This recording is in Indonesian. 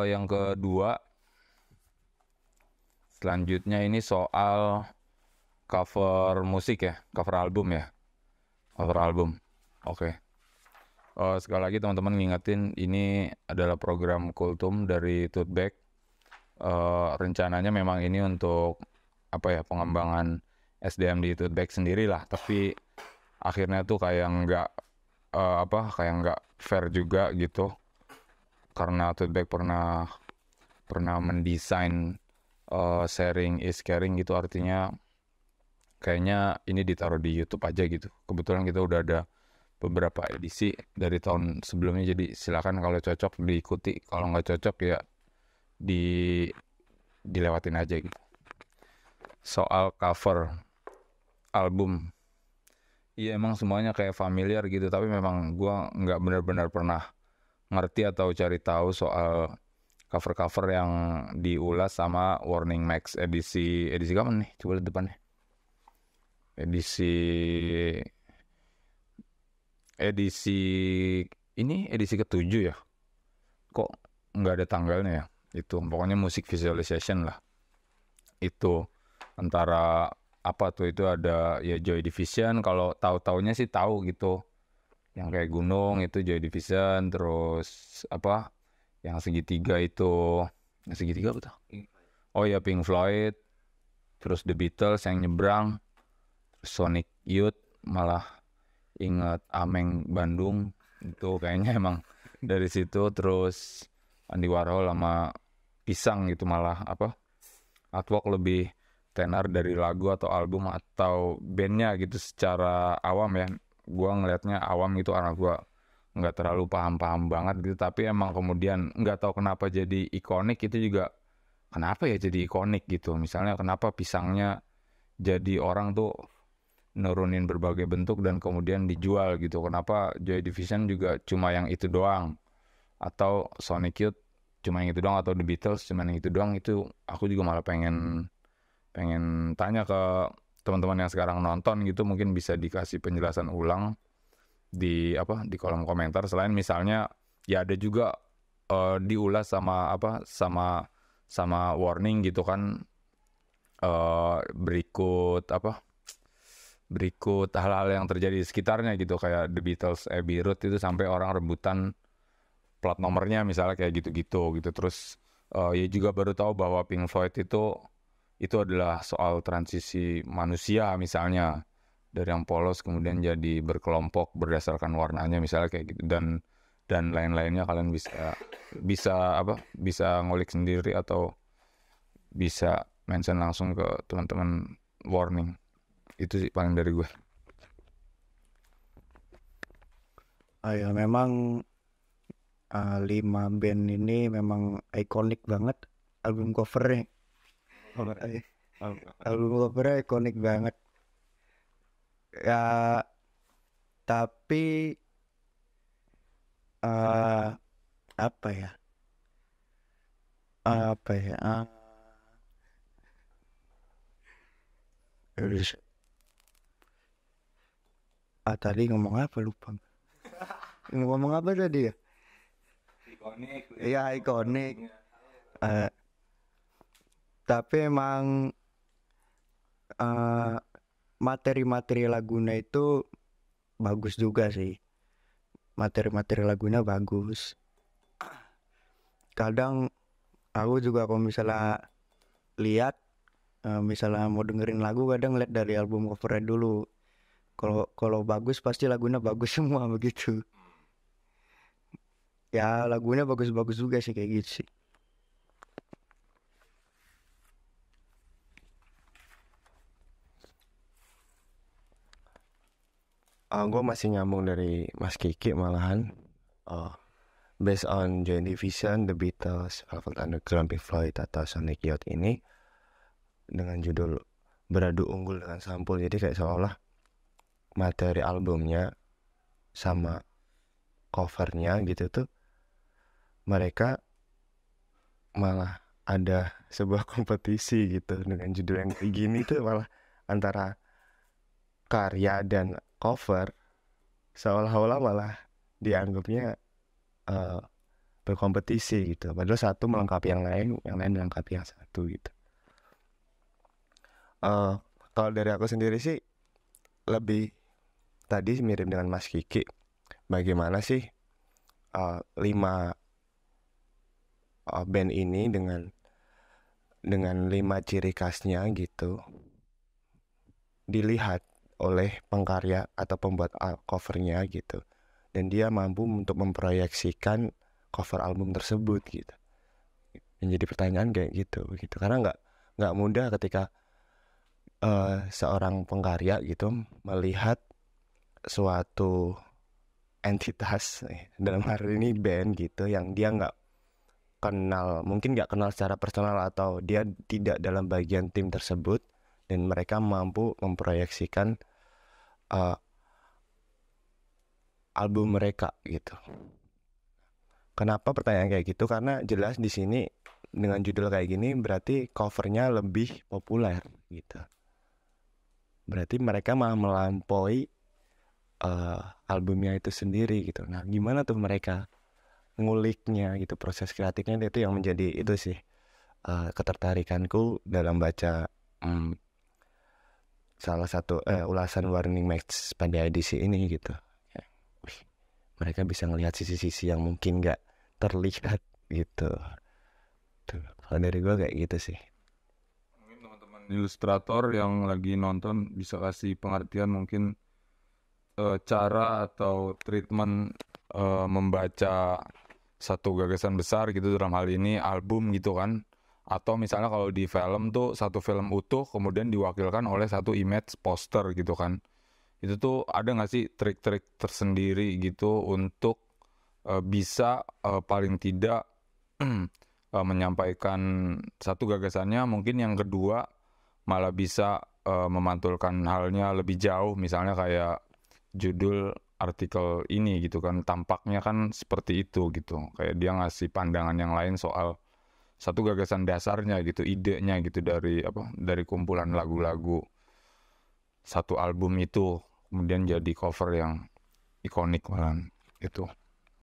Yang kedua, selanjutnya ini soal cover musik ya, cover album ya, cover album. Oke. Sekali lagi teman-teman ngingetin ini adalah program Kultum dari Tote Bag. Rencananya memang ini untuk apa ya, pengembangan SDM di Tote Bag sendiri lah, tapi akhirnya tuh kayak nggak fair juga gitu, karena Tote Bag pernah mendesain sharing is caring gitu, artinya kayaknya ini ditaruh di YouTube aja gitu. Kebetulan kita udah ada beberapa edisi dari tahun sebelumnya, jadi silakan kalau cocok diikuti, kalau nggak cocok ya di dilewatin aja gitu. Soal cover album, iya emang semuanya kayak familiar gitu, tapi memang gua nggak benar-benar pernah ngerti atau cari tahu soal cover-cover yang diulas sama Warning Max edisi kapan nih? Coba lihat depannya. Edisi edisi edisi ketujuh ya. Kok nggak ada tanggalnya ya? Itu pokoknya musik visualization lah. Itu antara apa tuh, itu ada ya Joy Division, kalau tahu-taunya sih tahu gitu. Yang kayak gunung itu Joy Division, terus apa? Yang segitiga itu, yang segitiga apa tuh? Oh ya Pink Floyd, terus The Beatles yang nyebrang, Sonic Youth, malah ingat Ameng Bandung, itu kayaknya emang dari situ. Terus Andy Warhol sama Pisang gitu, malah apa, artwork lebih tenar dari lagu atau album atau bandnya gitu secara awam ya. Gua ngelihatnya awam gitu karena gua nggak terlalu paham-paham banget gitu, tapi emang kemudian nggak tahu kenapa jadi ikonik. Itu juga kenapa ya jadi ikonik gitu, misalnya kenapa pisangnya jadi orang tuh nurunin berbagai bentuk dan kemudian dijual gitu, kenapa Joy Division juga cuma yang itu doang, atau Sonic Youth cuma yang itu doang, atau The Beatles cuma yang itu doang. Itu aku juga malah pengen pengen tanya ke teman-teman yang sekarang nonton gitu, mungkin bisa dikasih penjelasan ulang di apa, di kolom komentar. Selain misalnya ya ada juga diulas sama apa, sama warning gitu kan, berikut hal-hal yang terjadi di sekitarnya gitu, kayak The Beatles Abbey Road itu sampai orang rebutan plat nomornya misalnya, kayak gitu-gitu gitu. Terus ya juga baru tahu bahwa Pink Floyd itu adalah soal transisi manusia, misalnya dari yang polos kemudian jadi berkelompok berdasarkan warnanya misalnya, kayak gitu. Dan lain-lainnya, kalian bisa bisa ngulik sendiri atau bisa mention langsung ke teman-teman warning. Itu sih paling dari gue. Ya memang 5 band ini memang ikonik banget album covernya. Album covernya ikonik banget. Ya tapi uh, apa ya? Apa ya? Tadi ngomong apa lupa. Ngomong apa tadi ya? Ikonik. Iya ikonik. Uh, tapi emang materi-materi lagunya itu bagus juga sih. Materi-materi lagunya bagus. Kadang aku juga kalau misalnya lihat, misalnya mau dengerin lagu, kadang lihat dari album covernya dulu. Kalau kalau bagus pasti lagunya bagus semua begitu. Ya lagunya bagus-bagus juga sih kayak gitu sih. Gue masih nyambung dari Mas Kiki malahan. Oh, based on Joy Division, The Beatles, Velvet Underground, Pink Floyd, atau Sonic Youth ini dengan judul Beradu Unggul dengan Sampul. Jadi kayak seolah materi albumnya sama covernya gitu tuh, mereka malah ada sebuah kompetisi gitu dengan judul yang kayak gini tuh, malah antara karya dan cover seolah-olah malah dianggapnya berkompetisi gitu. Padahal satu melengkapi yang lain melengkapi yang satu gitu. Kalau dari aku sendiri sih lebih tadi mirip dengan Mas Kiki. Bagaimana sih 5 band ini dengan 5 ciri khasnya gitu dilihat oleh pengkarya atau pembuat covernya gitu, dan dia mampu untuk memproyeksikan cover album tersebut gitu. Yang jadi pertanyaan kayak gitu karena nggak mudah ketika seorang pengkarya gitu melihat suatu entitas, dalam hari ini band gitu, yang dia mungkin nggak kenal secara personal atau dia tidak dalam bagian tim tersebut, dan mereka mampu memproyeksikan album mereka gitu. Kenapa pertanyaan kayak gitu? Karena jelas di sini dengan judul kayak gini berarti covernya lebih populer gitu. Berarti mereka malah melampaui albumnya itu sendiri gitu. Nah, gimana tuh mereka nguliknya gitu, proses kreatifnya itu yang menjadi itu sih ketertarikanku dalam baca salah satu ulasan Warning Max pada edisi ini gitu. Wih, mereka bisa ngelihat sisi-sisi yang mungkin nggak terlihat gitu. Tuh, kalau dari gue kayak gitu sih. Mungkin teman-teman ilustrator yang lagi nonton bisa kasih pengertian mungkin cara atau treatment membaca satu gagasan besar gitu, dalam hal ini album gitu kan, atau misalnya kalau di film tuh satu film utuh kemudian diwakilkan oleh satu image poster gitu kan. Itu tuh ada nggak sih trik-trik tersendiri gitu untuk bisa paling tidak menyampaikan satu gagasannya, mungkin yang kedua malah bisa memantulkan halnya lebih jauh, misalnya kayak judul artikel ini gitu kan, tampaknya kan seperti itu gitu, kayak dia ngasih pandangan yang lain soal satu gagasan dasarnya gitu, idenya gitu dari kumpulan lagu-lagu satu album itu kemudian jadi cover yang ikonik malah gitu.